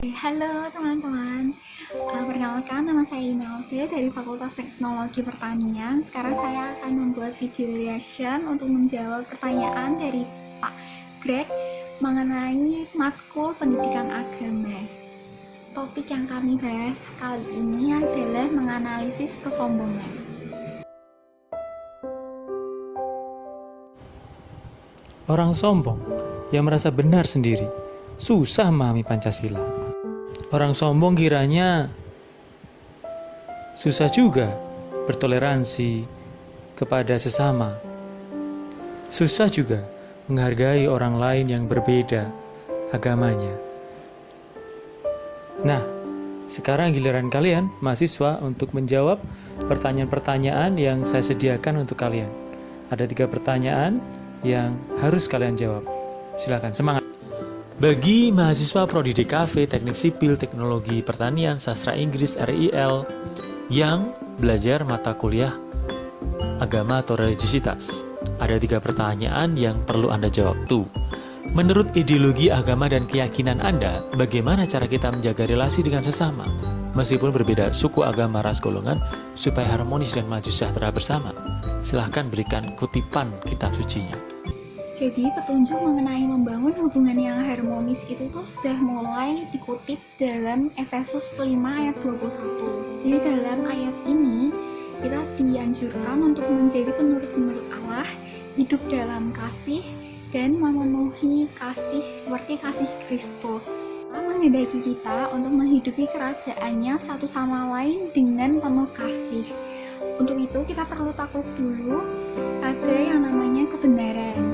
Halo teman-teman, perkenalkan nama saya Imelda dari Fakultas Teknologi Pertanian. Sekarang saya akan membuat video reaction untuk menjawab pertanyaan dari Pak Greg mengenai matkul pendidikan agama. Topik yang kami bahas kali ini adalah menganalisis kesombongan. Orang sombong yang merasa benar sendiri susah memahami Pancasila. Orang sombong kiranya susah juga bertoleransi kepada sesama. Susah juga menghargai orang lain yang berbeda agamanya. Nah, sekarang giliran kalian, mahasiswa, untuk menjawab pertanyaan-pertanyaan yang saya sediakan untuk kalian. Ada 3 pertanyaan yang harus kalian jawab. Silakan, semangat. Bagi mahasiswa Prodi DKV, Teknik Sipil, Teknologi Pertanian, Sastra Inggris, RIL yang belajar mata kuliah agama atau religiositas, ada 3 pertanyaan yang perlu Anda jawab. Tuh, menurut ideologi agama dan keyakinan Anda, bagaimana cara kita menjaga relasi dengan sesama, meskipun berbeda suku, agama, ras, golongan, supaya harmonis dan maju sejahtera bersama? Silahkan berikan kutipan kitab sucinya. Jadi petunjuk mengenai membangun hubungan yang harmonis itu tuh sudah mulai dikutip dalam Efesus 5 ayat 21. Jadi dalam ayat ini kita dianjurkan untuk menjadi penurut-penurut Allah, hidup dalam kasih, dan memenuhi kasih seperti kasih Kristus. Allah menghendaki kita untuk menghidupi kerajaannya satu sama lain dengan penuh kasih. Untuk itu kita perlu takluk dulu ada yang namanya kebenaran.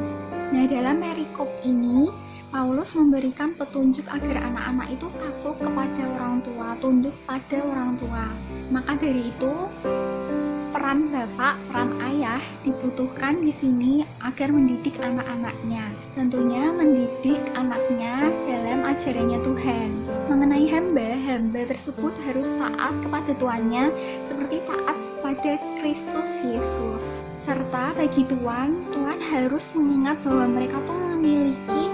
Nah, dalam perikop ini, Paulus memberikan petunjuk agar anak-anak itu takluk kepada orang tua, tunduk pada orang tua. Maka dari itu, peran bapak, peran ayah dibutuhkan di sini agar mendidik anak-anaknya. Tentunya mendidik anaknya dalam ajarannya Tuhan. Mengenai hamba tersebut harus taat kepada tuannya seperti taat pada Kristus Yesus. Serta bagi Tuhan harus mengingat bahwa mereka tuh memiliki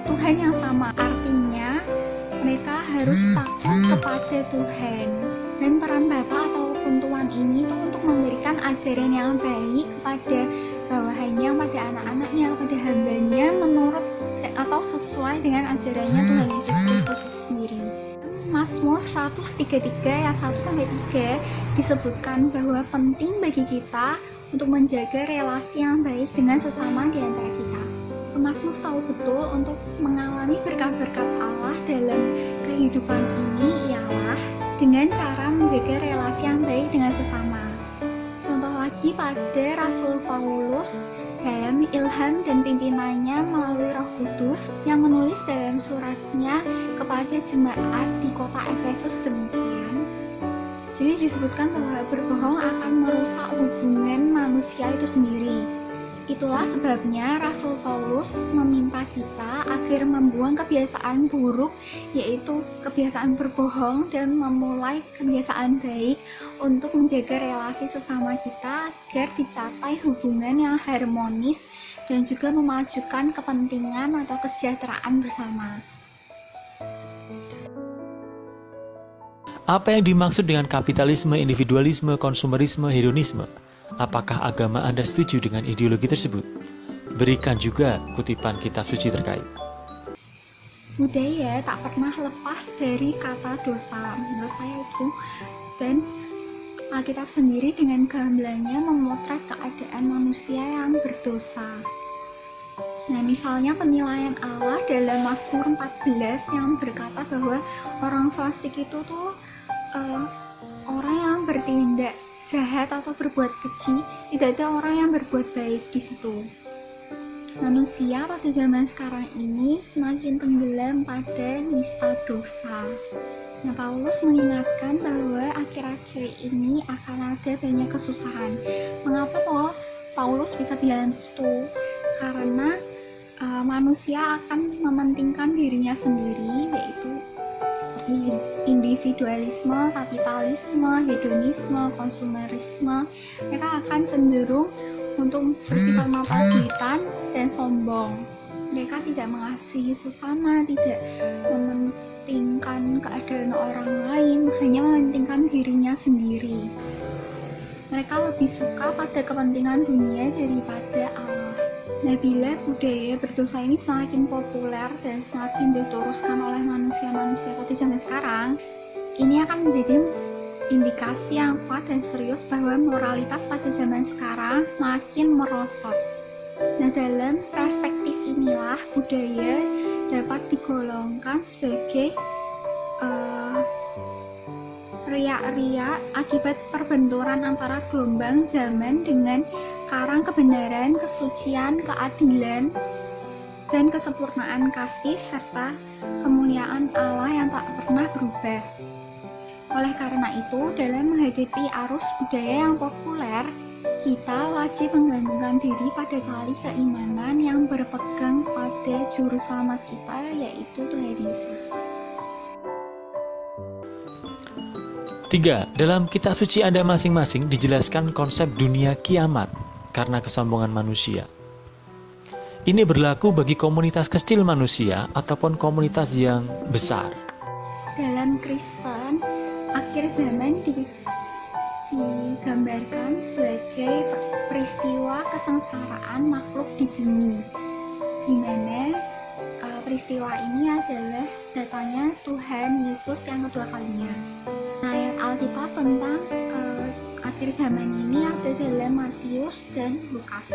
Tuhan yang sama. Artinya mereka harus takut kepada Tuhan. Dan peran bapak ataupun tuan ini tuh untuk memberikan ajaran yang baik kepada bawahannya, pada anak-anaknya, kepada hambanya menurut atau sesuai dengan ajarannya Tuhan Yesus Kristus itu sendiri. Mazmur 133 ayat 1-3 disebutkan bahwa penting bagi kita untuk menjaga relasi yang baik dengan sesama di antara kita. Pemazmur tahu betul untuk mengalami berkat-berkat Allah dalam kehidupan ini ialah dengan cara menjaga relasi yang baik dengan sesama. Contoh lagi pada Rasul Paulus dalam ilham dan pimpinannya melalui Roh Kudus yang menulis dalam suratnya kepada jemaat di kota Efesus demikian. Jadi disebutkan bahwa berbohong akan merusak hubungan manusia itu sendiri. Itulah sebabnya Rasul Paulus meminta kita agar membuang kebiasaan buruk, yaitu kebiasaan berbohong, dan memulai kebiasaan baik untuk menjaga relasi sesama kita agar dicapai hubungan yang harmonis dan juga memajukan kepentingan atau kesejahteraan bersama. Apa yang dimaksud dengan kapitalisme, individualisme, konsumerisme, hedonisme? Apakah agama Anda setuju dengan ideologi tersebut? Berikan juga kutipan kitab suci terkait. Budaya tak pernah lepas dari kata dosa, menurut saya itu. Dan Alkitab sendiri dengan gamblangnya memotret keadaan manusia yang berdosa. Nah, misalnya penilaian Allah dalam Mazmur 14 yang berkata bahwa orang fasik itu tuh orang yang bertindak jahat atau berbuat keji, tidak ada orang yang berbuat baik di situ. Manusia pada zaman sekarang ini semakin tenggelam pada nista dosa. Nah, Paulus mengingatkan bahwa akhir-akhir ini akan ada banyak kesusahan. Mengapa Paulus bisa bilang gitu? Karena manusia akan mementingkan dirinya sendiri, yaitu seperti individualisme, kapitalisme, hedonisme, konsumerisme. Mereka akan cenderung untuk bersifat mata-duitan dan sombong. Mereka tidak mengasihi sesama, tidak mementingkan keadaan orang lain, hanya mementingkan dirinya sendiri. Mereka lebih suka pada kepentingan dunia daripada Allah. Nah, bila budaya berdosa ini semakin populer dan semakin diteruskan oleh manusia-manusia pada zaman sekarang, ini akan menjadi indikasi yang kuat dan serius bahwa moralitas pada zaman sekarang semakin merosot. Nah, dalam perspektif inilah budaya dapat digolongkan sebagai riak-riak akibat perbenturan antara gelombang zaman dengan karang kebenaran, kesucian, keadilan, dan kesempurnaan kasih serta kemuliaan Allah yang tak pernah berubah. Oleh karena itu, dalam menghadapi arus budaya yang populer, kita wajib menggantungkan diri pada tali keimanan yang berpegang pada juru selamat kita, yaitu Tuhan Yesus. 3. Dalam kitab suci Anda masing-masing dijelaskan konsep dunia kiamat karena kesombongan manusia. Ini berlaku bagi komunitas kecil manusia ataupun komunitas yang besar. Dalam Kristen, akhir zaman digambarkan sebagai peristiwa kesengsaraan makhluk di bumi, di mana peristiwa ini adalah datangnya Tuhan Yesus yang kedua kalinya. Ayat Alkitab tentang akhir zaman ini ada dalam Matius dan Lukas.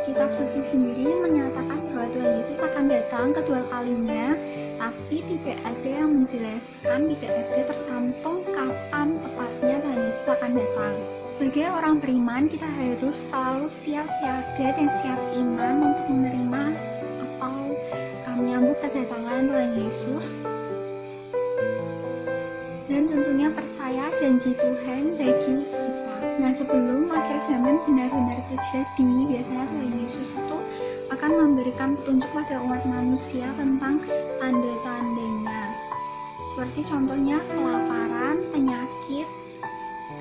Kitab suci sendiri menyatakan bahwa Tuhan Yesus akan datang kedua kalinya, tapi tidak ada yang menjelaskan, tidak ada tercantum kapan tepatnya Tuhan Yesus akan datang. Sebagai orang beriman, kita harus selalu siap siaga dan siap iman untuk menerima atau menyambut kedatangan Tuhan Yesus, dan tentunya percaya janji Tuhan bagi kita. Nah, sebelum akhir zaman benar-benar terjadi, biasanya Tuhan Yesus itu akan memberikan petunjuk pada umat manusia tentang tanda-tandanya. Seperti contohnya kelaparan, penyakit,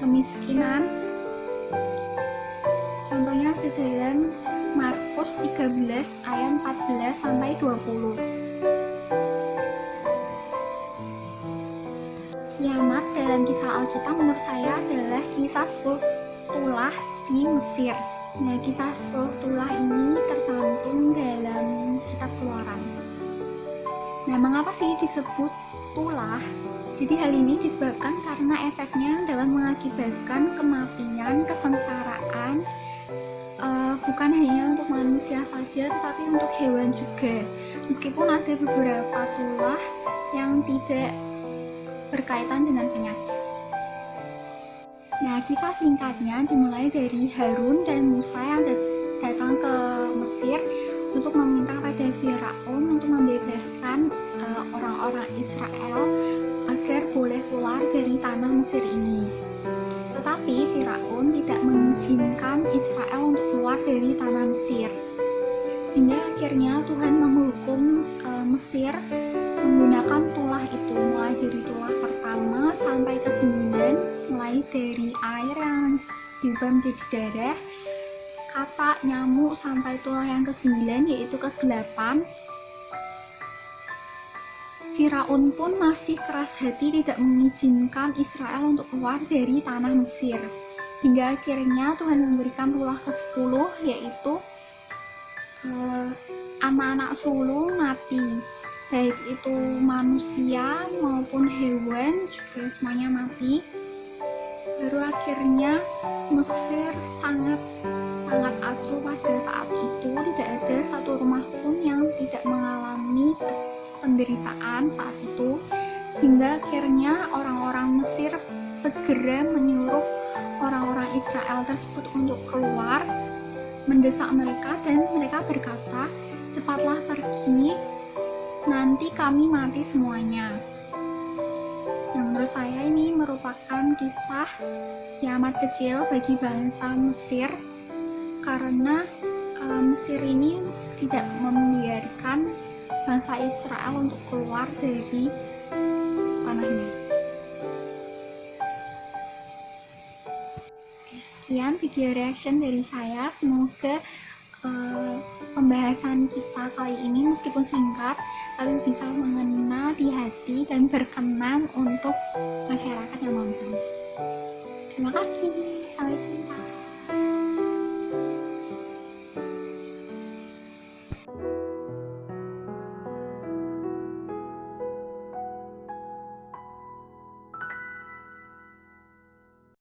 kemiskinan. Contohnya di dalam Markus 13 ayat 14 sampai 20. Kiamat dalam kisah Alkitab menurut saya adalah kisah 10 tulah di Mesir. Nah, kisah 10 tulah ini tercantum dalam kitab Keluaran. Nah, mengapa sih disebut tulah? Jadi hal ini disebabkan karena efeknya dapat mengakibatkan kematian, kesengsaraan, bukan hanya untuk manusia saja, tetapi untuk hewan juga. Meskipun ada beberapa tulah yang tidak berkaitan dengan penyakit. Nah, kisah singkatnya dimulai dari Harun dan Musa yang datang ke Mesir untuk meminta pada Firaun untuk membebaskan orang-orang Israel agar boleh keluar dari tanah Mesir ini. Tetapi Firaun tidak mengizinkan Israel untuk keluar dari tanah Mesir. Sehingga akhirnya Tuhan menghukum Mesir menggunakan tulah itu, mulai dari tulah pertama sampai ke 9, mulai dari air yang diubah menjadi darah, kata, nyamuk, sampai tulah yang ke-9 yaitu ke-8. Firaun pun masih keras hati tidak mengizinkan Israel untuk keluar dari tanah Mesir, hingga akhirnya Tuhan memberikan tulah ke-10 yaitu anak-anak sulung mati, baik itu manusia maupun hewan juga semuanya mati. Baru akhirnya Mesir sangat acuh pada saat itu, tidak ada satu rumah pun yang tidak mengalami penderitaan saat itu, hingga akhirnya orang-orang Mesir segera menyuruh orang-orang Israel tersebut untuk keluar, mendesak mereka, dan mereka berkata, "Cepatlah pergi, nanti kami mati semuanya." Nah, menurut saya ini merupakan kisah kiamat kecil bagi bangsa Mesir, karena Mesir ini tidak membiarkan bangsa Israel untuk keluar dari tanahnya. Sekian video reaction dari saya. Semoga pembahasan kita kali ini meskipun singkat kalian bisa mengena di hati dan berkenan untuk masyarakat yang nonton. Terima kasih, sampai jumpa.